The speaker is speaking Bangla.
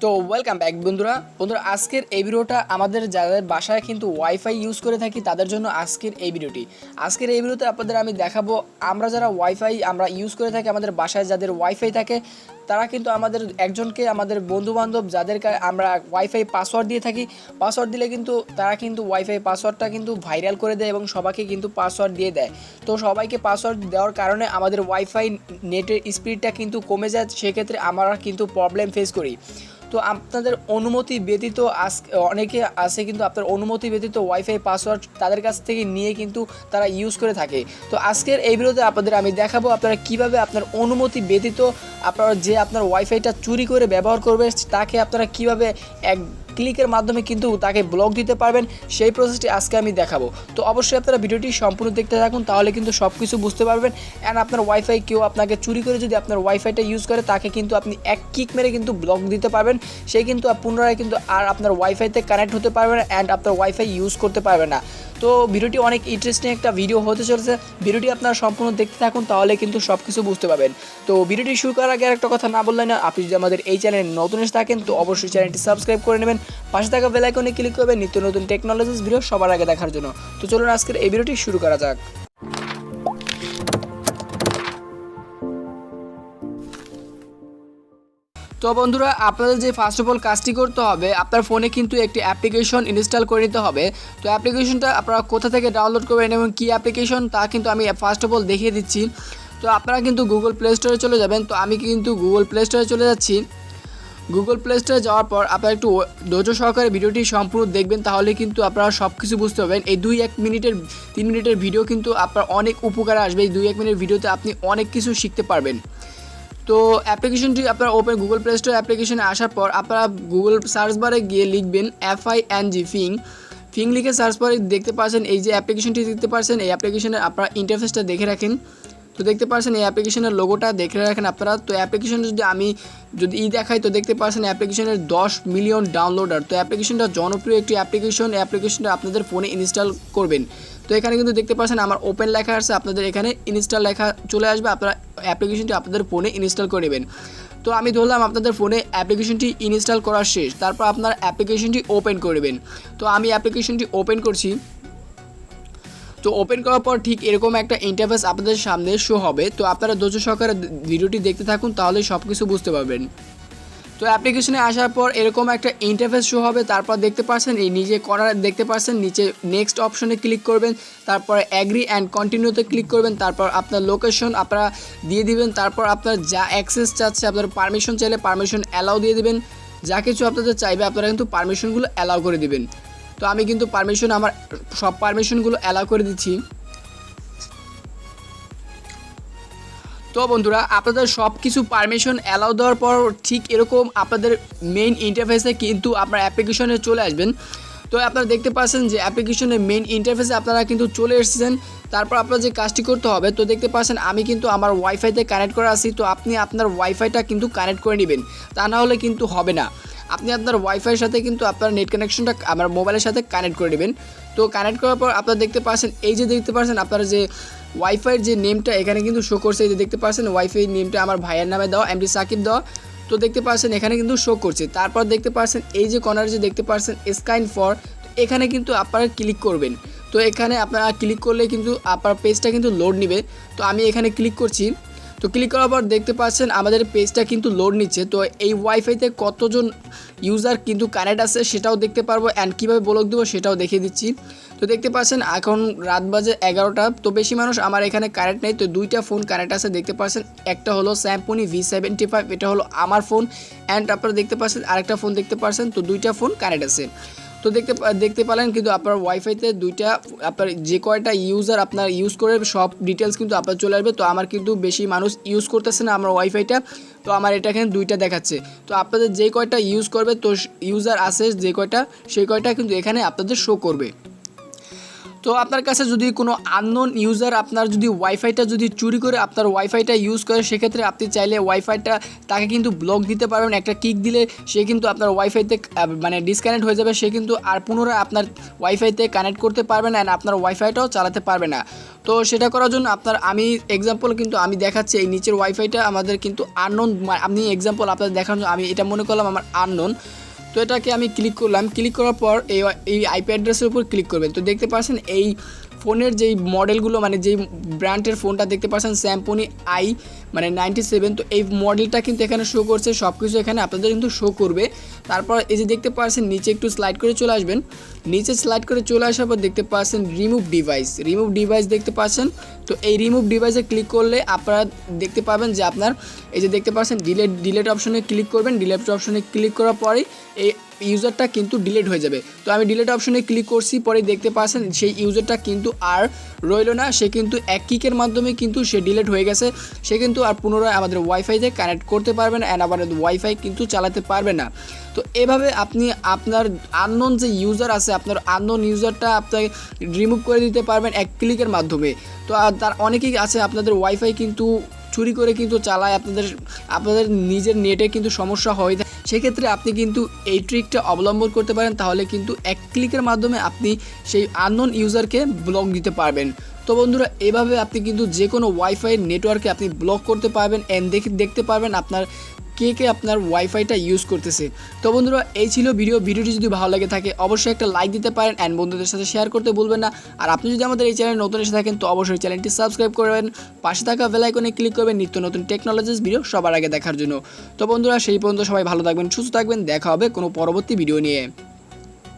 তো ওয়েলকাম ব্যাক বন্ধুরা। আজকের এই ভিডিওটা আমাদের যাদের বাসায় কিন্তু ওয়াইফাই ইউজ করে থাকি তাদের জন্য আজকের এই ভিডিওতে আপনাদের আমি দেখাবো আমরা যারা ওয়াইফাই আমরা ইউজ করে থাকি, আমাদের বাসায় যাদের ওয়াইফাই থাকে তারা কিন্তু আমাদের একজনকে আমাদের বন্ধুবান্ধব যাদেরকে আমরা ওয়াইফাই পাসওয়ার্ড দিয়ে থাকি, পাসওয়ার্ড দিলে কিন্তু তারা কিন্তু ওয়াইফাই পাসওয়ার্ডটা কিন্তু ভাইরাল করে দেয় এবং সবাইকে কিন্তু পাসওয়ার্ড দিয়ে দেয়। তো সবাইকে পাসওয়ার্ড দেওয়ার কারণে আমাদের ওয়াইফাই নেটের স্পিডটা কিন্তু কমে যায়, সেক্ষেত্রে আমরা কিন্তু প্রবলেম ফেস করি। তো আপনাদের অনুমতি ব্যতীত অনেকে আছে কিন্তু আপনার অনুমতি ব্যতীত ওয়াইফাই পাসওয়ার্ড তাদের কাছ থেকে নিয়ে কিন্তু তারা ইউজ করে থাকে। তো আজকের এই ভিডিওতে আপনাদের আমি দেখাবো আপনারা কিভাবে আপনার অনুমতি ব্যতীত আপনার ওয়াইফাইটা চুরি করে ব্যবহার করবে তাকে আপনারা কিভাবে এক ক্লিকের মাধ্যমে কিন্তু তাকে ব্লক দিতে পারবেন, সেই প্রসেসটি আজকে আমি দেখাবো। তো অবশ্যই আপনারা ভিডিওটি সম্পূর্ণ দেখতে থাকুন, তাহলে কিন্তু সব কিছু বুঝতে পারবেন। অ্যান্ড আপনার ওয়াইফাই কেউ আপনাকে চুরি করে যদি আপনার ওয়াইফাইটা ইউজ করে তাকে কিন্তু আপনি এক কিক মেরে কিন্তু ব্লক দিতে পারবেন, সে কিন্তু পুনরায় কিন্তু আর আপনার ওয়াইফাইতে কানেক্ট হতে পারবে না অ্যান্ড আপনার ওয়াইফাই ইউজ করতে পারবে না। তো ভিডিওটি অনেক ইন্টারেস্টিং একটা ভিডিও হতে চলেছে, ভিডিওটি আপনারা সম্পূর্ণ দেখতে থাকুন, তাহলে কিন্তু সব কিছু বুঝতে পারবেন। তো ভিডিওটি শুরু করার আগে একটা কথা না বললেন না, আপনি যদি আমাদের এই চ্যানেলে নতুন এসে থাকেন তো অবশ্যই চ্যানেলটি সাবস্ক্রাইব করে নেবেন, পাশে থাকা বেল আইকনে ক্লিক করবেন নিত্য নতুন টেকনোলজিস ভিডিও সবার আগে দেখার জন্য। তো চলুন আজকের এই ভিডিওটি শুরু করা যাক। তো বন্ধুরা, আপনাদের যে ফার্স্ট অফ অল কাজটি করতে হবে, আপনার ফোনে কিন্তু একটি অ্যাপ্লিকেশন ইনস্টল করে নিতে হবে। তো অ্যাপ্লিকেশনটা আপনারা কোথা থেকে ডাউনলোড করবেন এবং কী অ্যাপ্লিকেশন তা কিন্তু আমি ফার্স্ট অফ অল দেখিয়ে দিচ্ছি। তো আপনারা কিন্তু গুগল প্লে স্টোরে চলে যাবেন। তো আমি কিন্তু গুগল প্লে স্টোরে চলে যাচ্ছি। গুগল প্লে স্টোরে যাওয়ার পর আপনারা একটু ধৈর্য সহকারে ভিডিওটি সম্পূর্ণ দেখবেন, তাহলে কিন্তু আপনারা সব কিছু বুঝতে পারবেন। এই 3 মিনিটের ভিডিও কিন্তু আপনার অনেক উপকারে আসবে। এই 2-1 মিনিটের ভিডিওতে আপনি অনেক কিছু শিখতে পারবেন। তো অ্যাপ্লিকেশনটি আপনারা ওপেন গুগল প্লে স্টোর অ্যাপ্লিকেশনে আসার পর আপনারা গুগল সার্চ বারে গিয়ে লিখবেন FING লিখে সার্চ করে দেখতে পাচ্ছেন এই যে অ্যাপ্লিকেশনটি দেখতে পাচ্ছেন, এই অ্যাপ্লিকেশনের আপনারা ইন্টারফেসটা দেখে রাখেন। তো দেখতে পাচ্ছেন এই অ্যাপ্লিকেশনের লোগোটা দেখে রাখেন আপনারা। তো অ্যাপ্লিকেশন যদি দেখাই তো দেখতে পাচ্ছেন অ্যাপ্লিকেশনের 10 মিলিয়ন ডাউনলোডার। তো অ্যাপ্লিকেশনটা জনপ্রিয় একটি অ্যাপ্লিকেশনটা আপনাদের ফোনে ইনস্টল করবেন। তো এখানে কিন্তু দেখতে পাচ্ছেন আমার ওপেন লেখা আছে, আপনাদের এখানে ইনস্টল লেখা চলে আসবে, আপনারা অ্যাপ্লিকেশনটি আপনাদের ফোনে ইনস্টল করে নেবেন। তো আমি ধরলাম আপনাদের ফোনে অ্যাপ্লিকেশনটি ইনস্টল করা শেষ, তারপর আপনার অ্যাপ্লিকেশনটি ওপেন করবেন। তো আমি অ্যাপ্লিকেশনটি ওপেন করছি। তো ওপেন করার পর ঠিক এরকম একটা ইন্টারফেস আপনাদের সামনে শো হবে। তো আপনারা ধৈর্য সহকারে ভিডিওটি দেখতে থাকুন, তাহলে সব কিছু বুঝতে পারবেন। তো অ্যাপ্লিকেশনে আসার পর এরকম একটা ইন্টারফেস শো হবে। তারপর দেখতে পাচ্ছেন এই নিচে কর্নারে দেখতে পাচ্ছেন নিচে নেক্সট অপশনে ক্লিক করবেন, তারপর অ্যাগ্রি অ্যান্ড কন্টিনিউতে ক্লিক করবেন, তারপর আপনার লোকেশন আপনারা দিয়ে দিবেন, তারপর আপনার যা অ্যাক্সেস চাচ্ছে আপনার পারমিশন চাইলে পারমিশন অ্যালাউ দিয়ে দিবেন, যা কিছু আপনাদের চাইবে আপনারা কিন্তু পারমিশনগুলো অ্যালাউ করে দিবেন। তো আমি কিন্তু আমার সব পারমিশনগুলো অ্যালাউ করে দিচ্ছি। তো বন্ধুরা, আপনাদের সব কিছু পারমিশন অ্যালাউ দেওয়ার পর ঠিক এরকম আপনাদের মেইন ইন্টারফেসে কিন্তু আপনার অ্যাপ্লিকেশনে চলে আসবেন। তো আপনারা দেখতে পাচ্ছেন যে অ্যাপ্লিকেশনের মেইন ইন্টারফেসে আপনারা কিন্তু চলে এসেছেন। তারপর আপনার যে কাজটি করতে হবে, তো দেখতে পাচ্ছেন আমি কিন্তু আমার ওয়াইফাইতে কানেক্ট করা আছি। তো আপনি আপনার ওয়াইফাইটা কিন্তু কানেক্ট করে নেবেন, তা না হলে কিন্তু হবে না। আপনি আপনার ওয়াইফাইয়ের সাথে কিন্তু আপনার নেট কানেকশনটা আমার মোবাইলের সাথে কানেক্ট করে নেবেন। তো কানেক্ট করার পর আপনারা দেখতে পাচ্ছেন দেখতে পাচ্ছেন আপনার যে ওয়াইফাইয়ের যে নেমটা এখানে কিন্তু শো করছে। এই যে দেখতে পাচ্ছেন ওয়াইফাই নেমটা আমার ভাইয়ের নামে দেওয়া, এমডি সাকিব দেওয়া। তো দেখতে পাচ্ছেন এখানে কিন্তু শো করছে। তারপর দেখতে পাচ্ছেন এই যে কর্নারে যে দেখতে পাচ্ছেন স্ক্যান ফর, এখানে কিন্তু আপনারা ক্লিক করবেন। তো এখানে আপনারা ক্লিক করলে কিন্তু আপনার পেজটা কিন্তু লোড নেবে। তো আমি এখানে ক্লিক করছি। তো ক্লিক করার পর দেখতে পাচ্ছেন আমাদের পেজটা কিন্তু লোড নিচ্ছে। তো এই ওয়াইফাইতে কতজন ইউজার কিন্তু কানেক্ট আছে সেটাও দেখতে পারবো, অ্যান্ড কীভাবে ব্লক দেবো সেটাও দেখিয়ে দিচ্ছি। তো দেখতে পাচ্ছেন এখন রাত বাজে 11টা। তো বেশি মানুষ আমার এখানে কানেক্ট নেই। তো 2টা ফোন কানেক্ট আছে দেখতে পাচ্ছেন, একটা হলো স্যামসং V75, এটা হলো আমার ফোন, অ্যান্ড আপনারা দেখতে পাচ্ছেন আরেকটা ফোন দেখতে পাচ্ছেন। তো 2টা ফোন কানেক্ট আছে। তো দেখতে পেলেন কিন্তু আপনার ওয়াইফাইতে আপনার যে কয়টা ইউজার আপনার ইউজ করে সব ডিটেলস কিন্তু আপনার চলে আসবে। তো আমার কিন্তু বেশি মানুষ ইউজ করতেছে না আমার ওয়াইফাইটা, তো আমার এটা এখানে 2টা দেখাচ্ছে। তো আপনাদের যে কয়টা ইউজ করবে, তো ইউজার আছে যে কয়টা সেই কয়টা কিন্তু এখানে আপনাদের শো করবে। তো আপনার কাছে যদি কোনো আননোন ইউজার আপনার যদি ওয়াইফাইটা যদি চুরি করে আপনার ওয়াইফাইটা ইউজ করে, সেক্ষেত্রে আপনি চাইলে ওয়াইফাইটা তাকে কিন্তু ব্লক দিতে পারবেন। একটা কিক দিলে সে কিন্তু আপনার ওয়াইফাইতে মানে ডিসকানেক্ট হয়ে যাবে, সে কিন্তু আর পুনরায় আপনার ওয়াইফাইতে কানেক্ট করতে পারবে না, আপনার ওয়াইফাইটাও চালাতে পারবে না। তো সেটা করার জন্য আমি এক্সাম্পল কিন্তু আমি দেখাচ্ছি, এই নিচের ওয়াইফাইটা আমাদের কিন্তু আননোন, আমি এক্সাম্পল আপনাদের দেখানোর জন্য আমি এটা মনে করলাম আমার আননোন। তো এটাকে আমি ক্লিক করলাম, ক্লিক করার পর এই আইপি অ্যাড্রেসের উপর ক্লিক করবেন। তো দেখতে পাচ্ছেন এই ফোনের যেই মডেলগুলো মানে যেই ব্র্যান্ডের ফোনটা দেখতে পাচ্ছেন স্যামসং আই মানে 97, তো এই মডেলটা কিন্তু এখানে শো করছে, সব কিছু এখানে আপনাদের কিন্তু শো করবে। তারপর এই যে দেখতে পাচ্ছেন নিচে একটু স্লাইড করে চলে আসবেন, নিচে স্লাইড করে চলে আসার পর দেখতে পাচ্ছেন রিমুভ ডিভাইস দেখতে পাচ্ছেন। তো এই রিমুভ ডিভাইসে ক্লিক করলে আপনারা দেখতে পাবেন যে আপনার এই যে দেখতে পাচ্ছেন ডিলেট অপশনে ক্লিক করবেন। ডিলেট অপশনে ক্লিক করার পরেই এই ইউজারটা কিন্তু ডিলিট হয়ে যাবে। তো আমি ডিলিট অপশনে ক্লিক করছি, পরে দেখতে পাচ্ছেন সেই ইউজারটা কিন্তু আর রইল না, সে কিন্তু এক কিকের মাধ্যমে কিন্তু সে ডিলিট হয়ে গেছে। সে কিন্তু আর পুনরায় আমাদের ওয়াইফাইতে কানেক্ট করতে পারবে না, অ্যান্ড আমাদের ওয়াইফাই কিন্তু চালাতে পারবে না। তো এভাবে আপনি আপনার আননোন যে ইউজার আছে, আপনার আননোন ইউজারটা আপনাকে রিমুভ করে দিতে পারবেন এক ক্লিকের মাধ্যমে। তো তার অনেকেই আছে আপনাদের ওয়াইফাই কিন্তু চুরি করে কিন্তু চালায়, আপনাদের নিজের নেটে কিন্তু সমস্যা হয়ে যায়। সেক্ষেত্রে আপনি কিন্তু এই ট্রিকটা অবলম্বন করতে পারেন, তাহলে কিন্তু এক ক্লিকের মাধ্যমে আপনি সেই আননোন ইউজারকে ব্লক দিতে পারবেন। তো বন্ধুরা, এভাবে আপনি কিন্তু যে কোনো ওয়াইফাই নেটওয়ার্কে আপনি ব্লক করতে পারবেন, অ্যান্ড দেখতে পারবেন আপনার কে আপনার ওয়াইফাইটা ইউজ করতেছে। তো বন্ধুরা, এই ছিল ভিডিওটি যদি ভালো লাগে থাকে অবশ্যই একটা লাইক দিতে পারেন, অ্যান্ড বন্ধুদের সাথে শেয়ার করতে ভুলবেন না। আর আপনি যদি আমাদের এই চ্যানেলে নতুন এসে থাকেন তো অবশ্যই চ্যানেলটি সাবস্ক্রাইব করবেন, পাশে থাকা বেল আইকনে ক্লিক করবেন নিত্য নতুন টেকনোলজিস ভিডিও সবার আগে দেখার জন্য। তো বন্ধুরা, সেই পর্যন্ত সবাই ভালো থাকবেন, সুস্থ থাকবেন, দেখা হবে কোনো পরবর্তী ভিডিও নিয়ে।